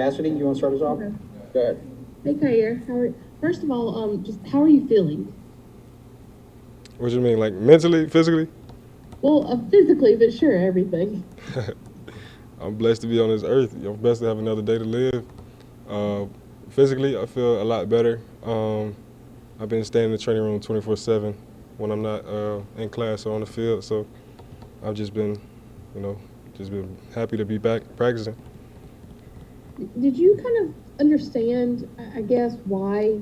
Cassidy, you want to start us off? Okay. Go ahead. Hey, Kaiir. First of all, just how are you feeling? What you mean, like mentally, physically? Well, physically, but sure, everything. I'm blessed to be on this earth. I'm blessed to have another day to live. Uh, Physically, I feel a lot better. I've been staying in the training room 24/7 when I'm not in class or on the field. So I've just been, just been happy to be back practicing. Did you kind of understand, I guess, why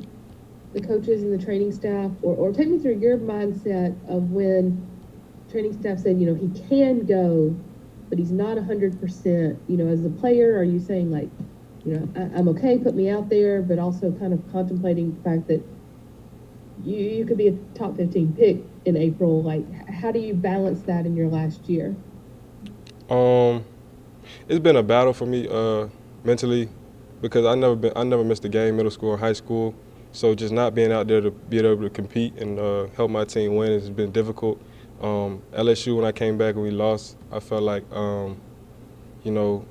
the coaches and the training staff, or take me through your mindset of when training staff said, he can go, but he's not 100%, as a player? Are you saying like, I'm okay, put me out there, but also kind of contemplating the fact that you could be a top 15 pick in April? Like, how do you balance that in your last year? Um, it's been a battle for me mentally because I never missed a game, middle school and high school. So just not being out there to be able to compete and help my team win has been difficult. LSU, when I came back and we lost, I felt like, you know,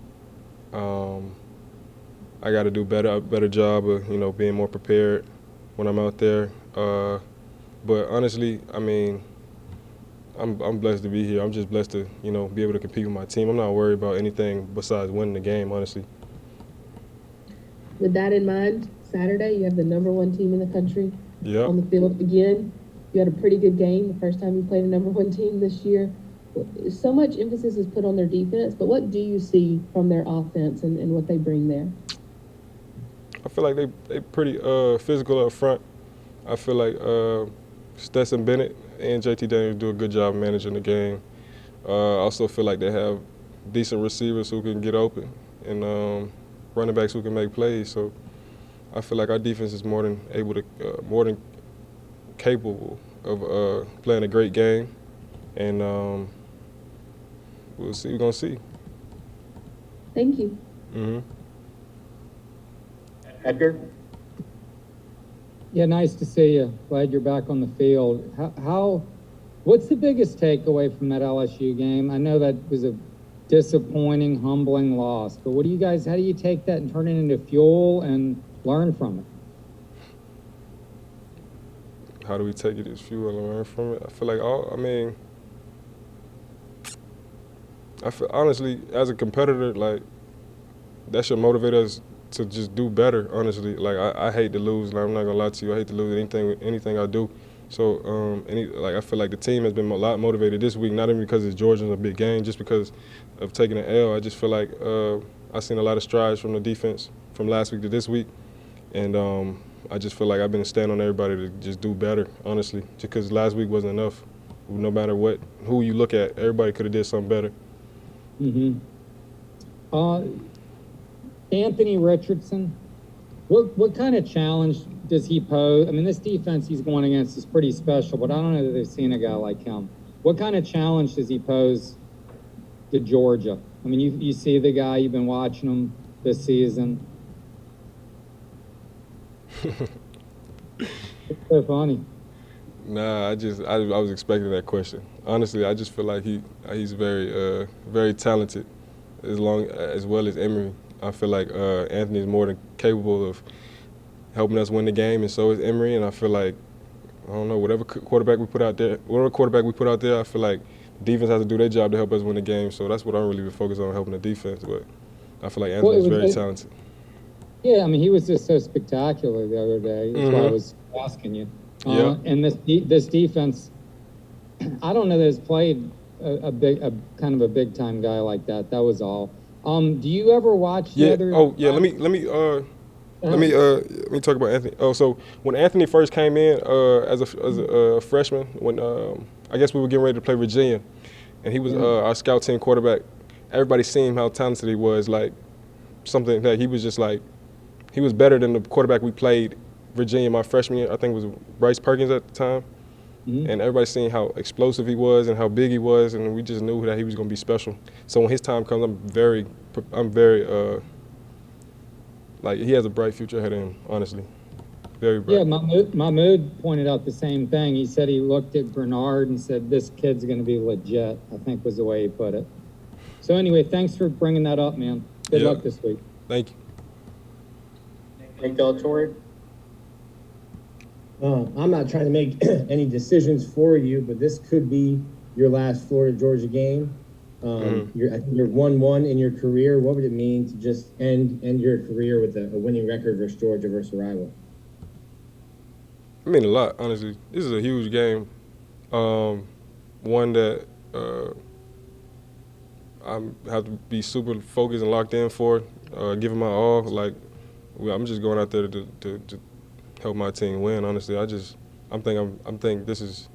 I got to do a better job of being more prepared when I'm out there. But honestly, I mean, I'm blessed to be here. I'm just blessed to be able to compete with my team. I'm not worried about anything besides winning the game, honestly. With that in mind, Saturday, you have the number one team in the country Yep. on the field again. You had a pretty good game the first time you played a number one team this year. So much emphasis is put on their defense, but what do you see from their offense and what they bring there? I feel like they pretty physical up front. I feel like Stetson Bennett and JT Daniels do a good job managing the game. I also feel like they have decent receivers who can get open and running backs who can make plays. So I feel like our defense is more than capable of playing a great game, and we'll see. We're gonna see. Thank you. Mm-hmm. Edgar? Yeah, nice to see you. Glad you're back on the field. What's the biggest takeaway from that LSU game? I know that was a disappointing, humbling loss, but how do you take that and turn it into fuel and learn from it? How do we take it as fuel and learn from it? I feel like I feel honestly, as a competitor, like that should motivate us to just do better. Honestly, like I hate to lose. Like, I'm not gonna lie to you. I hate to lose anything I do. So I feel like the team has been a lot motivated this week. Not even because it's Georgia's a big game, just because of taking an L. I just feel like I've seen a lot of strides from the defense from last week to this week, and I just feel like I've been standing on everybody to just do better. Honestly, just because last week wasn't enough. No matter who you look at, everybody could have did something better. Mm-hmm. Anthony Richardson, what kind of challenge does he pose? I mean, this defense he's going against is pretty special, but I don't know that they've seen a guy like him. What kind of challenge does he pose to Georgia? I mean, you see the guy, you've been watching him this season. It's so funny. Nah, I was expecting that question. Honestly, I just feel like he's very very talented, as well as Emory. I feel like Anthony is more than capable of helping us win the game, and so is Emory. And I feel like whatever quarterback we put out there, I feel like defense has to do their job to help us win the game. So that's what I'm really focused on, helping the defense. But I feel like Anthony is very talented. Yeah, I mean, he was just so spectacular the other day. That's why I was asking you. Yeah. And this defense, I don't know that it's played a kind of a big time guy like that. That was all. Do you ever watch the other? Oh yeah. Let me talk about Anthony. Oh, so when Anthony first came in as a freshman, when I guess we were getting ready to play Virginia, and he was our scout team quarterback. Everybody seen how talented he was. Like something that he was just like, he was better than the quarterback we played Virginia my freshman year. I think it was Bryce Perkins at the time. Mm-hmm. And everybody seen how explosive he was and how big he was, and we just knew that he was going to be special. So when his time comes, I'm very like he has a bright future ahead of him. Honestly, very bright. Yeah, Mahmoud pointed out the same thing. He said he looked at Bernard and said, "This kid's going to be legit." I think was the way he put it. So anyway, thanks for bringing that up, man. Good luck this week. Thank you. Tori? I'm not trying to make any decisions for you, but this could be your last Florida Georgia game. I think you're 1-1 in your career. What would it mean to just end your career with a winning record versus Georgia versus a rival? I mean a lot, honestly. This is a huge game. One that I have to be super focused and locked in for, giving my all. Like, I'm just going out there to help my team win. Honestly, I'm think this is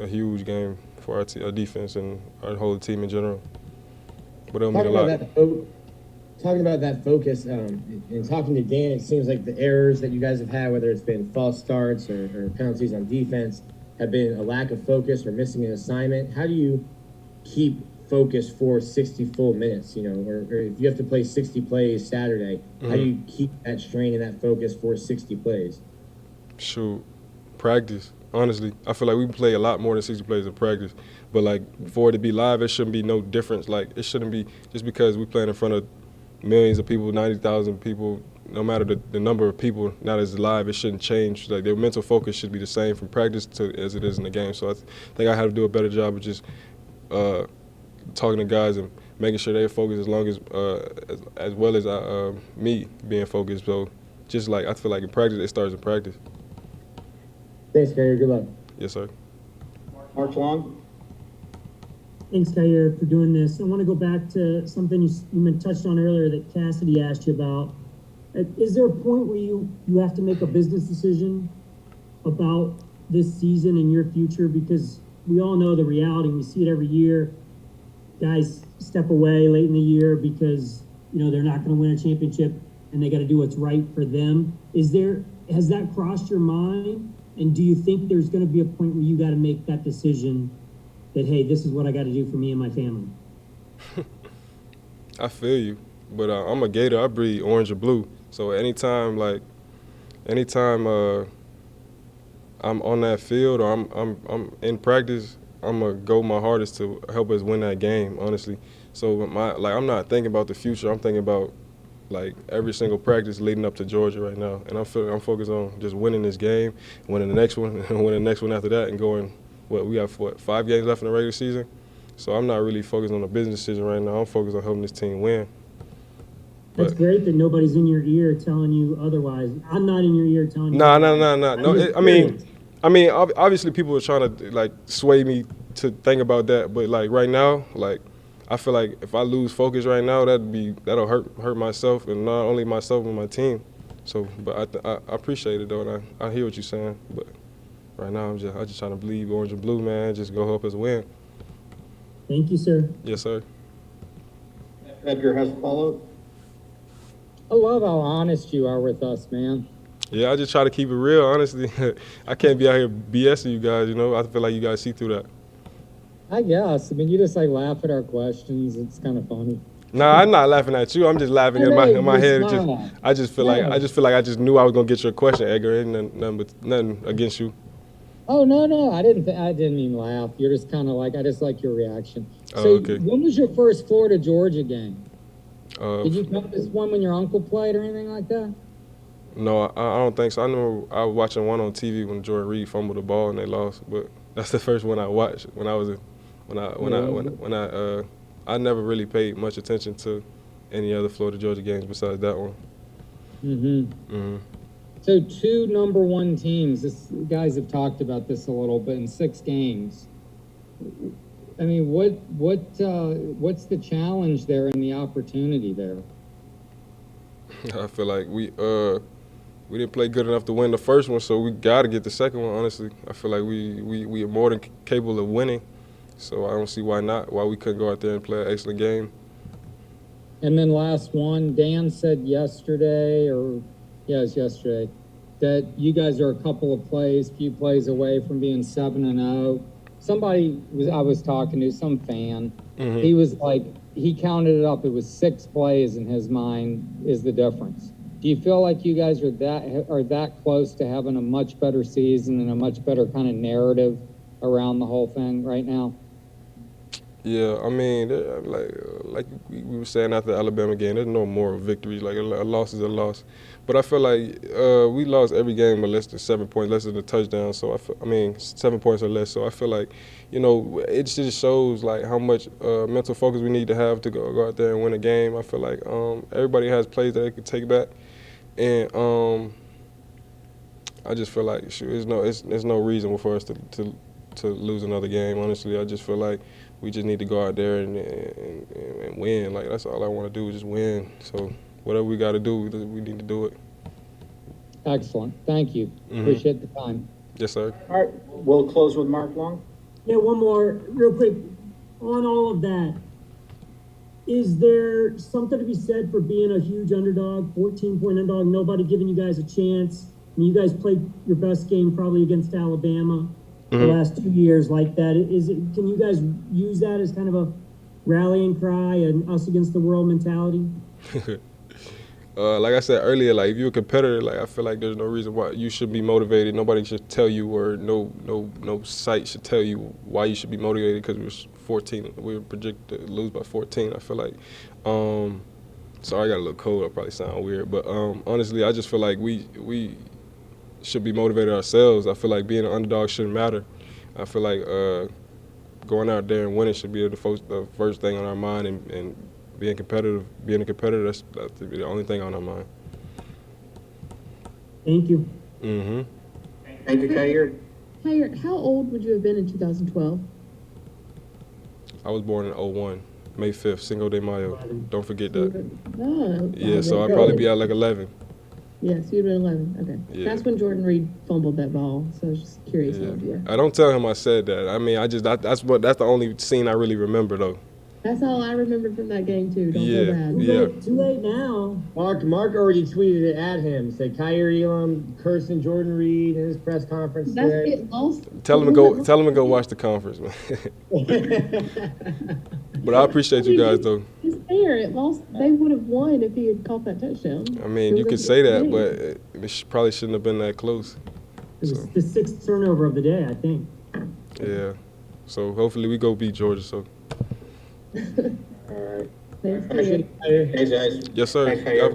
a huge game for our defense and our whole team in general. But it'll mean a lot. Talking about that focus, and talking to Dan, it seems like the errors that you guys have had, whether it's been false starts or penalties on defense, have been a lack of focus or missing an assignment. How do you keep focus for 60 full minutes, or if you have to play 60 plays Saturday, how do you keep that strain and that focus for 60 plays? Shoot, practice. Honestly, I feel like we play a lot more than 60 plays in practice. But, like, for it to be live, it shouldn't be no difference. Like, it shouldn't be just because we playing in front of millions of people, 90,000 people, no matter the number of people, not as live, it shouldn't change. Like, their mental focus should be the same from practice as it is in the game. So I think I have to do a better job of just talking to guys and making sure they're focused as well as me being focused. So just like I feel like in practice, it starts in practice. Thanks, Kaiir. Good luck. Yes, sir. Mark Long? Thanks, Kaiir, for doing this. I want to go back to something you touched on earlier that Cassidy asked you about. Is there a point where you have to make a business decision about this season and your future? Because we all know the reality. We see it every year. Guys step away late in the year because, they're not going to win a championship and they got to do what's right for them. Has that crossed your mind? And do you think there's going to be a point where you got to make that decision that, hey, this is what I got to do for me and my family? I feel you, but I'm a Gator. I breed orange or blue. So anytime I'm on that field or I'm in practice, I'm gonna go my hardest to help us win that game. Honestly, so I'm not thinking about the future. I'm thinking about like every single practice leading up to Georgia right now, and I'm focused on just winning this game, winning the next one, and winning the next one after that, and going. We have 5 games left in the regular season, so I'm not really focused on a business decision right now. I'm focused on helping this team win. That's great that nobody's in your ear telling you otherwise. I'm not in your ear telling you. No. I mean, obviously people are trying to like sway me to think about that, but like right now, like I feel like if I lose focus right now, that'll hurt myself, and not only myself but my team. So, but I appreciate it though, and I hear what you're saying, but. Right now, I'm just trying to believe orange and blue, man. Just go help us win. Thank you, sir. Yes, sir. Edgar has a follow-up. I love how honest you are with us, man. Yeah, I just try to keep it real, honestly. I can't be out here BSing you guys, I feel like you guys see through that. I guess. I mean, you just like laugh at our questions. It's kind of funny. Nah, I'm not laughing at you. I'm just laughing in my head. I just feel like I just knew I was gonna get your question, Edgar. Ain't nothing against you. Oh no! I didn't mean laugh. You're just kind of like I just like your reaction. So, okay. When was your first Florida Georgia game? Did you come to this one when your uncle played or anything like that? No, I don't think so. I know I was watching one on TV when Jordan Reed fumbled the ball and they lost, but that's the first one I watched when I never really paid much attention to any other Florida Georgia games besides that one. So 2 number 1 teams. You guys have talked about this a little bit in 6 games. I mean, what's the challenge there and the opportunity there? I feel like we didn't play good enough to win the first one, so we got to get the second one. Honestly, I feel like we are more than capable of winning. So I don't see why we couldn't go out there and play an excellent game. And then last one, Dan said yesterday, that you guys are a few plays away from being 7-0. Somebody I was talking to, some fan, he was like, he counted it up. It was 6 plays in his mind is the difference. Do you feel like you guys are that close to having a much better season and a much better kind of narrative around the whole thing right now? Yeah, I mean, like we were saying after the Alabama game, there's no moral victories. Like a loss is a loss, but I feel like we lost every game with less than 7 points, less than a touchdown. So I mean, 7 points or less. So I feel like, it just shows like how much mental focus we need to have to go out there and win a game. I feel like everybody has plays that they could take back, and I just feel like shoot, there's no reason for us to lose another game. Honestly, I just feel like we just need to go out there and win. Like that's all I want to do is just win. So whatever we got to do, we need to do it. Excellent. Thank you. Mhm. Appreciate the time. Yes, sir. All right, we'll close with Mark Long. Yeah, one more, real quick, on all of that. Is there something to be said for being a huge underdog, 14-point underdog, nobody giving you guys a chance? I mean, you guys played your best game probably against Alabama the last 2 years like that. Can you guys use that as kind of a rallying cry and us against the world mentality? Like I said earlier, like if you're a competitor, like I feel like there's no reason why you should be motivated. Nobody should tell you, or no site should tell you why you should be motivated because we were 14. We were projected to lose by 14. I feel like, sorry, I got a little cold. I probably sound weird, but honestly, I just feel like we should be motivated ourselves. I feel like being an underdog shouldn't matter. I feel like going out there and winning should be the first thing on our mind, and being a competitor, that's the only thing on our mind. Thank you. Mm-hmm. Thank you, Kaiir. Kaiir, how old would you have been in 2012? I was born in 01, May 5th, Cinco de Mayo. Don't forget that. Oh, Yeah, so I'd probably be at like 11. Yes, you'd been 11. Okay. Yeah. That's when Jordan Reed fumbled that ball. So I was just curious how old you were. I don't tell him I said that. I mean, that's the only scene I really remember though. That's all I remembered from that game too. Don't feel bad. Yeah. Too late now. Mark already tweeted it at him. Said Kaiir Elam cursing Jordan Reed in his press conference That's today. it lost. Tell him to go watch the conference, man. But I appreciate you guys though. It's fair. It lost. They would have won if he had caught that touchdown. I mean, you could say that, but it probably shouldn't have been that close. It was the 6th turnover of the day, I think. Yeah. So hopefully we go beat Georgia. So. All right. Thanks, Appreciate Kaiir. it, Kaiir. Thanks, guys. Yes, sir. Thanks, Kaiir. Y'all